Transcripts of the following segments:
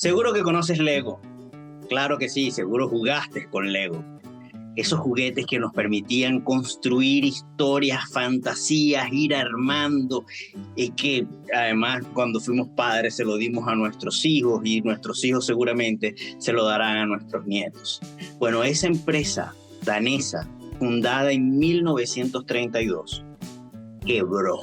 Seguro que conoces Lego. Claro que sí, seguro jugaste con Lego. Esos juguetes que nos permitían construir historias, fantasías, ir armando, y que además cuando fuimos padres se lo dimos a nuestros hijos y nuestros hijos seguramente se lo darán a nuestros nietos. Bueno, esa empresa danesa, fundada en 1932, quebró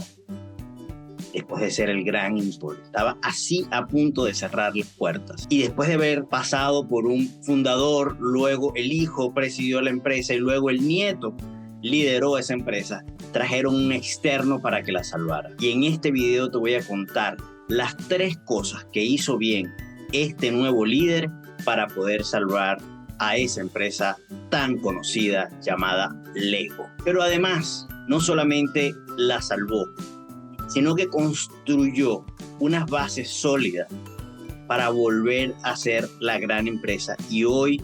después de ser el gran impulso. Estaba así a punto de cerrar las puertas. Y después de haber pasado por un fundador, luego el hijo presidió la empresa y luego el nieto lideró esa empresa, trajeron un externo para que la salvara. Y en este video te voy a contar las 3 cosas que hizo bien este nuevo líder para poder salvar a esa empresa tan conocida llamada Lego. Pero además, no solamente la salvó, sino que construyó unas bases sólidas para volver a ser la gran empresa. Y hoy,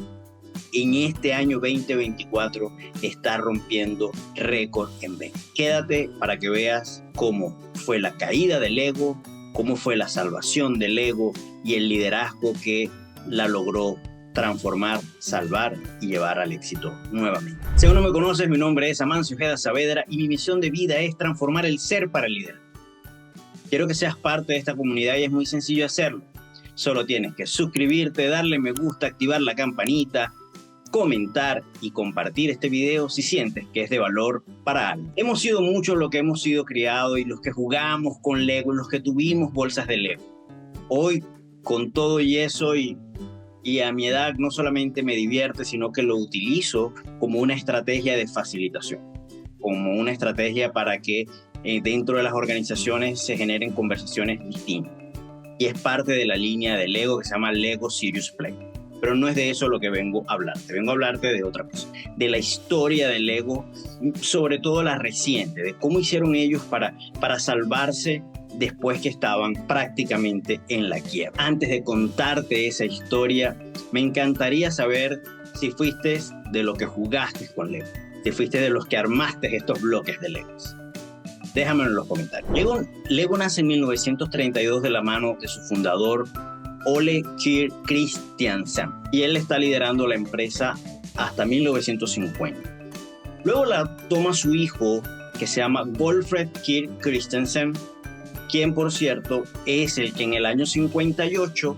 en este año 2024, está rompiendo récord en venta. Quédate para que veas cómo fue la caída de Lego, cómo fue la salvación de Lego y el liderazgo que la logró transformar, salvar y llevar al éxito nuevamente. Si aún no me conoces, mi nombre es Amancio Ojeda Saavedra y mi misión de vida es transformar el ser para el líder. Quiero que seas parte de esta comunidad y es muy sencillo hacerlo. Solo tienes que suscribirte, darle me gusta, activar la campanita, comentar y compartir este video si sientes que es de valor para alguien. Hemos sido muchos los que hemos sido criados y los que jugamos con Lego, los que tuvimos bolsas de Lego. Hoy, con todo y eso y a mi edad, no solamente me divierte, sino que lo utilizo como una estrategia de facilitación, como una estrategia para que dentro de las organizaciones se generen conversaciones distintas. Y es parte de la línea de Lego que se llama Lego Serious Play. Pero no es de eso lo que vengo a hablarte. Vengo a hablarte de otra cosa. De la historia de Lego, sobre todo la reciente, de cómo hicieron ellos para salvarse después que estaban prácticamente en la quiebra. Antes de contarte esa historia, me encantaría saber si fuiste de los que jugaste con Lego, si fuiste de los que armaste estos bloques de Legos. Déjamelo en los comentarios. Lego nace en 1932 de la mano de su fundador, Ole Kirk Christiansen, y él está liderando la empresa hasta 1950. Luego la toma su hijo, que se llama Gottfried Kirk Christiansen, quien, por cierto, es el que en el año 58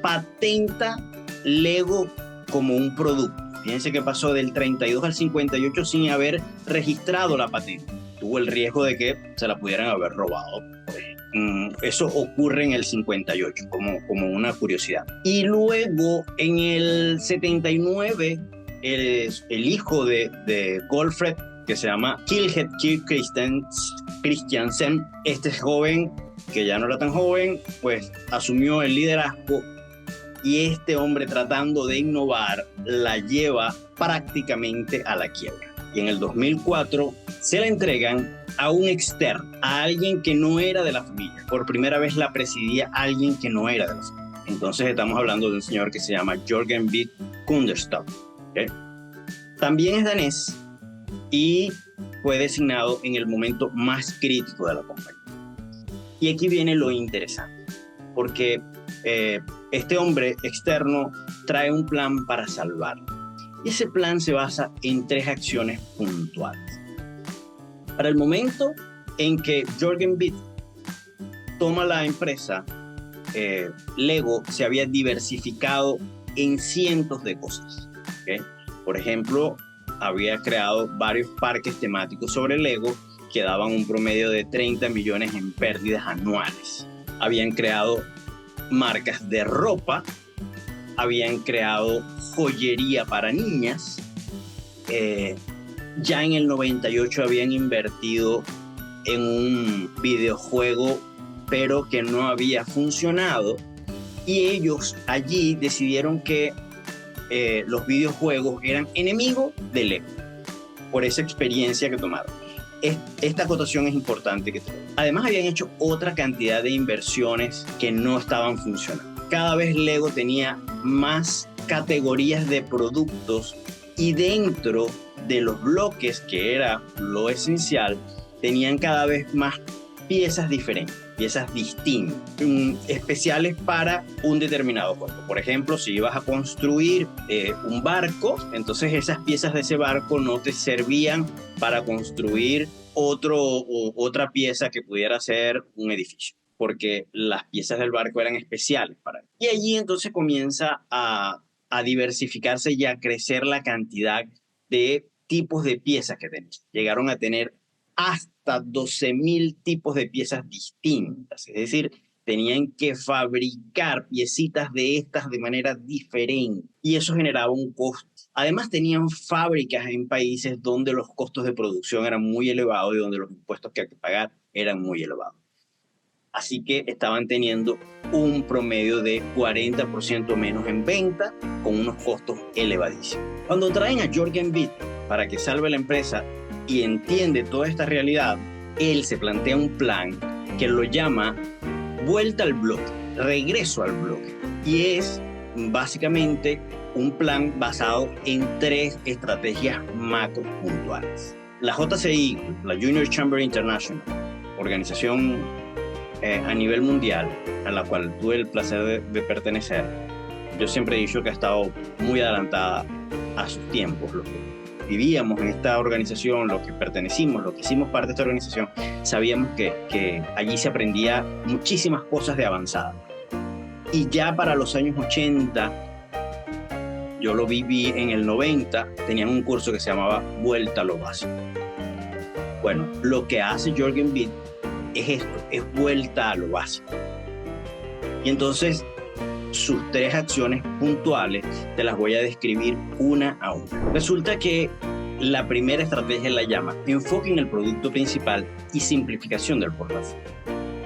patenta Lego como un producto. Fíjense que pasó del 32 al 58 sin haber registrado la patente. Tuvo el riesgo de que se la pudieran haber robado. Eso ocurre en el 58, como una curiosidad. Y luego, en el 79, el hijo de Gottfried, que se llama Wilhelm Kirk Christiansen, este joven, que ya no era tan joven, pues asumió el liderazgo y este hombre, tratando de innovar, la lleva prácticamente a la quiebra. Y en el 2004 se la entregan a un externo, a alguien que no era de la familia. Por primera vez la presidía alguien que no era de la familia. Entonces estamos hablando de un señor que se llama Jørgen Vig Kundestad. ¿Okay? También es danés y fue designado en el momento más crítico de la compañía. Y aquí viene lo interesante, porque este hombre externo trae un plan para salvarlo. Y ese plan se basa en 3 acciones puntuales. Para el momento en que Jørgen Vig toma la empresa, Lego se había diversificado en cientos de cosas. ¿Okay? Por ejemplo, había creado varios parques temáticos sobre Lego que daban un promedio de 30 millones en pérdidas anuales. Habían creado marcas de ropa, habían creado joyería para niñas, ya en el 98 habían invertido en un videojuego, pero que no había funcionado, y ellos allí decidieron que los videojuegos eran enemigos de Lego, por esa experiencia que tomaron. Esta acotación es importante. Además, habían hecho otra cantidad de inversiones que no estaban funcionando. Cada vez Lego tenía más categorías de productos y dentro de los bloques, que era lo esencial, tenían cada vez más piezas diferentes. piezas distintas, especiales para un determinado costo. Por ejemplo, si ibas a construir un barco, entonces esas piezas de ese barco no te servían para construir otra pieza que pudiera ser un edificio, porque las piezas del barco eran especiales para él. Y allí entonces comienza a diversificarse y a crecer la cantidad de tipos de piezas que tenían. Llegaron a tener hasta 12,000 tipos de piezas distintas, es decir, tenían que fabricar piecitas de estas de manera diferente y eso generaba un costo. Además tenían fábricas en países donde los costos de producción eran muy elevados y donde los impuestos que hay que pagar eran muy elevados. Así que estaban teniendo un promedio de 40% menos en venta con unos costos elevadísimos. Cuando traen a Jürgen Bitt para que salve la empresa y entiende toda esta realidad, él se plantea un plan que lo llama vuelta al bloque, regreso al bloque. Y es básicamente un plan basado en 3 estrategias macro puntuales. La JCI, la Junior Chamber International, organización a nivel mundial, a la cual tuve el placer de pertenecer, yo siempre he dicho que ha estado muy adelantada a sus tiempos. Los que vivíamos en esta organización, los que pertenecimos, los que hicimos parte de esta organización, sabíamos que allí se aprendía muchísimas cosas de avanzada. Y ya para los años 80, yo lo viví en el 90, tenían un curso que se llamaba Vuelta a lo Básico. Bueno, lo que hace Jürgen Bitt es esto, es vuelta a lo básico. Y entonces sus 3 acciones puntuales te las voy a describir una a una. Resulta que la primera estrategia la llama enfoque en el producto principal y simplificación del portafolio.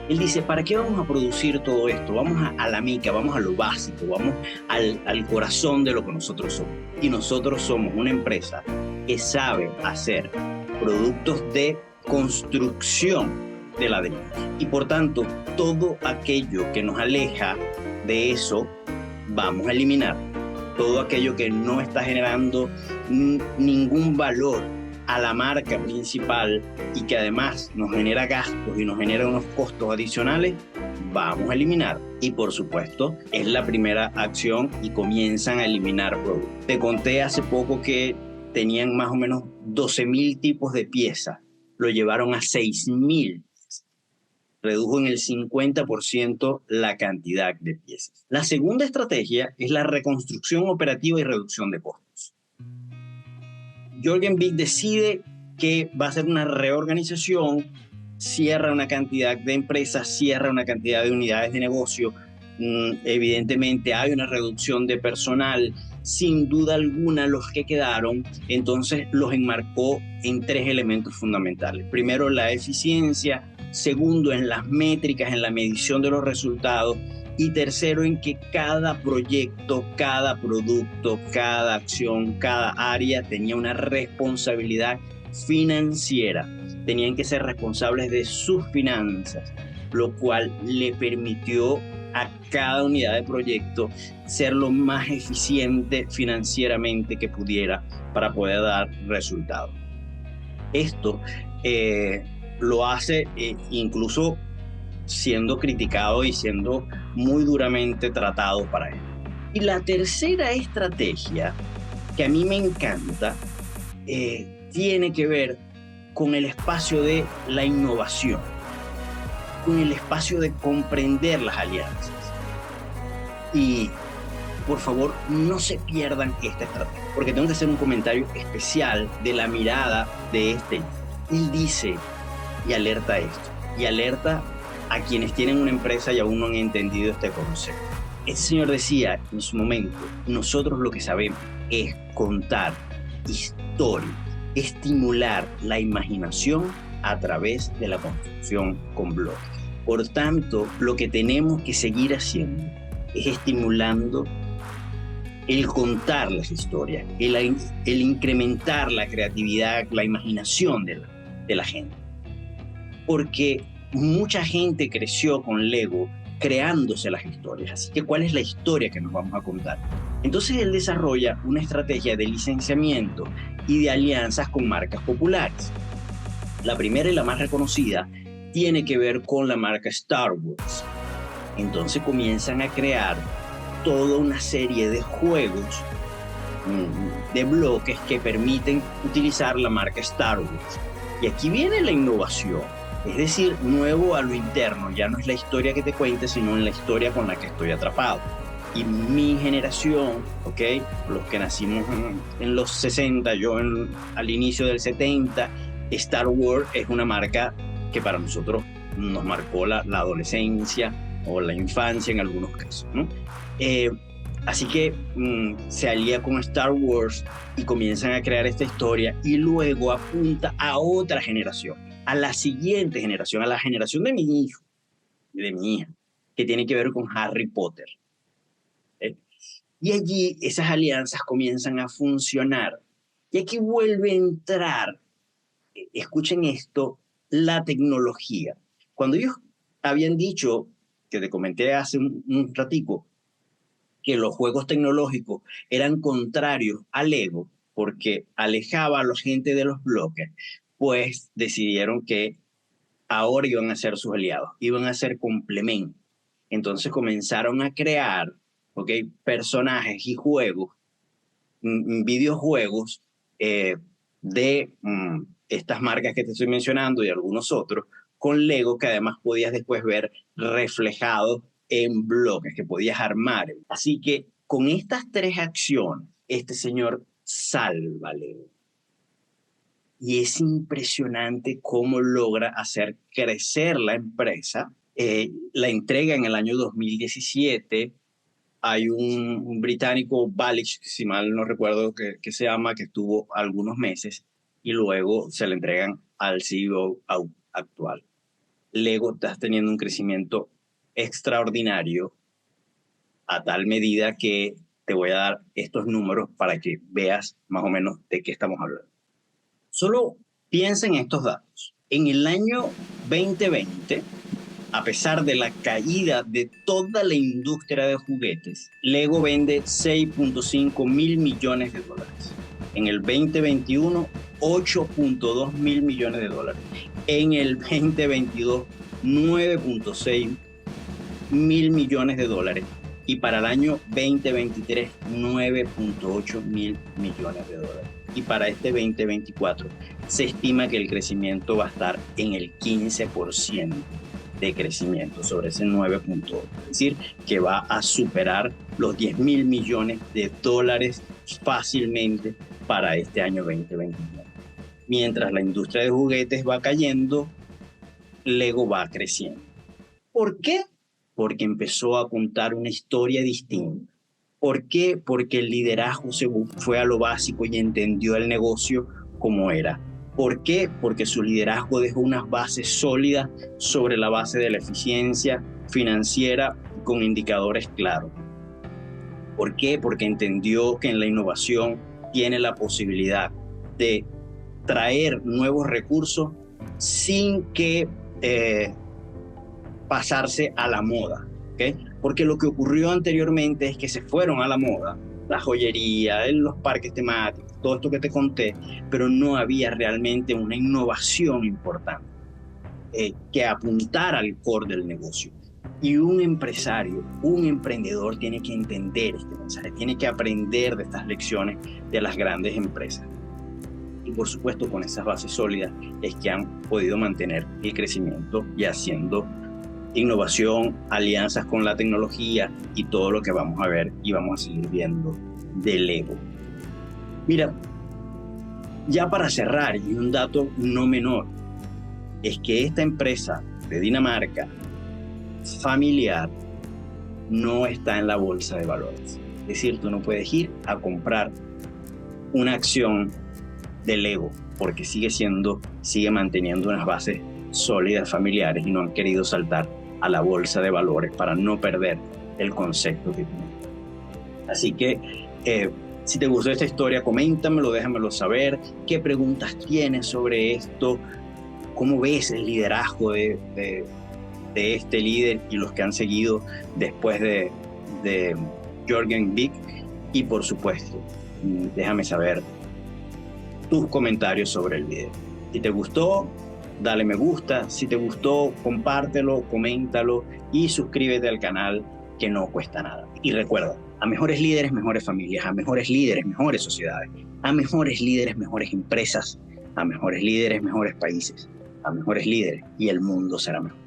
Él dice, ¿para qué vamos a producir todo esto? Vamos a la mica, vamos a lo básico, vamos al corazón de lo que nosotros somos. Y nosotros somos una empresa que sabe hacer productos de construcción de ladrillo. Y por tanto, todo aquello que nos aleja de eso, vamos a eliminar. Todo aquello que no está generando ningún valor a la marca principal y que además nos genera gastos y nos genera unos costos adicionales, vamos a eliminar. Y por supuesto, es la primera acción y comienzan a eliminar productos. Te conté hace poco que tenían más o menos 12,000 tipos de piezas. Lo llevaron a 6,000. Redujo en el 50% la cantidad de piezas. La segunda estrategia es la reconstrucción operativa y reducción de costos. Jürgen Bitt decide que va a hacer una reorganización, cierra una cantidad de empresas, cierra una cantidad de unidades de negocio. Evidentemente hay una reducción de personal, sin duda alguna los que quedaron, entonces los enmarcó en 3 elementos fundamentales. Primero, la eficiencia. Segundo, en las métricas, en la medición de los resultados. Y tercero, en que cada proyecto, cada producto, cada acción, cada área tenía una responsabilidad financiera. Tenían que ser responsables de sus finanzas, lo cual le permitió a cada unidad de proyecto ser lo más eficiente financieramente que pudiera para poder dar resultados. Esto lo hace incluso siendo criticado y siendo muy duramente tratado para él. Y la tercera estrategia, que a mí me encanta, tiene que ver con el espacio de la innovación, con el espacio de comprender las alianzas. Y por favor, no se pierdan esta estrategia, porque tengo que hacer un comentario especial de la mirada de este. Él dice y alerta esto, y alerta a quienes tienen una empresa y aún no han entendido este concepto. El señor decía en su momento, nosotros lo que sabemos es contar historias, estimular la imaginación a través de la construcción con bloques. Por tanto, lo que tenemos que seguir haciendo es estimulando el contar las historias, el incrementar la creatividad, la imaginación de la gente. Porque mucha gente creció con Lego creándose las historias. Así que, ¿cuál es la historia que nos vamos a contar? Entonces, él desarrolla una estrategia de licenciamiento y de alianzas con marcas populares. La primera y la más reconocida tiene que ver con la marca Star Wars. Entonces comienzan a crear toda una serie de juegos de bloques que permiten utilizar la marca Star Wars. Y aquí viene la innovación, es decir, nuevo a lo interno. Ya no es la historia que te cuente, sino en la historia con la que estoy atrapado. Y mi generación, ¿ok? Los que nacimos en los 60, yo al inicio del 70, Star Wars es una marca que para nosotros nos marcó la adolescencia o la infancia en algunos casos, ¿no? Así que se alía con Star Wars y comienzan a crear esta historia y luego apunta a otra generación, a la siguiente generación, a la generación de mi hijo y de mi hija, que tiene que ver con Harry Potter. Y allí esas alianzas comienzan a funcionar. Y aquí vuelve a entrar, escuchen esto, la tecnología. Cuando ellos habían dicho, que te comenté hace un ratico, que los juegos tecnológicos eran contrarios al Lego, porque alejaba a la gente de los bloques, pues decidieron que ahora iban a ser sus aliados, iban a ser complementos. Entonces comenzaron a crear, ¿okay?, personajes y juegos, videojuegos de estas marcas que te estoy mencionando y algunos otros, con Lego, que además podías después ver reflejados en bloques que podías armar. Así que con estas tres acciones, este señor salva Lego. Y es impresionante cómo logra hacer crecer la empresa. La entrega en el año 2017. Hay un británico, Balich, si mal no recuerdo que se llama, que estuvo algunos meses y luego se le entregan al CEO actual. Lego está teniendo un crecimiento extraordinario a tal medida que te voy a dar estos números para que veas más o menos de qué estamos hablando. Solo piensa en estos datos. En el año 2020, a pesar de la caída de toda la industria de juguetes, Lego vende 6.5 mil millones de dólares. En el 2021, 8.2 mil millones de dólares. En el 2022, 9.6 mil millones de dólares. Y para el año 2023, 9.8 mil millones de dólares. Y para este 2024, se estima que el crecimiento va a estar en el 15% de crecimiento sobre ese 9.8. Es decir, que va a superar los 10 mil millones de dólares fácilmente para este año 2021. Mientras la industria de juguetes va cayendo, Lego va creciendo. ¿Por qué? Porque empezó a contar una historia distinta. ¿Por qué? Porque el liderazgo se fue a lo básico y entendió el negocio como era. ¿Por qué? Porque su liderazgo dejó unas bases sólidas sobre la base de la eficiencia financiera con indicadores claros. ¿Por qué? Porque entendió que en la innovación tiene la posibilidad de traer nuevos recursos sin que pasarse a la moda, ¿okay? Porque lo que ocurrió anteriormente es que se fueron a la moda, la joyería, los parques temáticos, todo esto que te conté, pero no había realmente una innovación importante que apuntara al core del negocio. Y un empresario, un emprendedor tiene que entender este mensaje, tiene que aprender de estas lecciones de las grandes empresas. Y por supuesto, con esas bases sólidas es que han podido mantener el crecimiento y haciendo innovación, alianzas con la tecnología y todo lo que vamos a ver y vamos a seguir viendo de Lego. Mira, ya para cerrar, y un dato no menor, es que esta empresa de Dinamarca, familiar, no está en la bolsa de valores. Es decir, tú no puedes ir a comprar una acción de Lego porque sigue manteniendo unas bases sólidas familiares y no han querido saltar a la bolsa de valores para no perder el concepto que tienen. Así que si te gustó esta historia, coméntamelo, déjamelo saber. ¿Qué preguntas tienes sobre esto? ¿Cómo ves el liderazgo de este líder y los que han seguido después de Jürgen Vig? Y por supuesto, déjame saber tus comentarios sobre el video. Si te gustó, dale me gusta, si te gustó, compártelo, coméntalo y suscríbete al canal, que no cuesta nada. Y recuerda, a mejores líderes, mejores familias, a mejores líderes, mejores sociedades, a mejores líderes, mejores empresas, a mejores líderes, mejores países, a mejores líderes, y el mundo será mejor.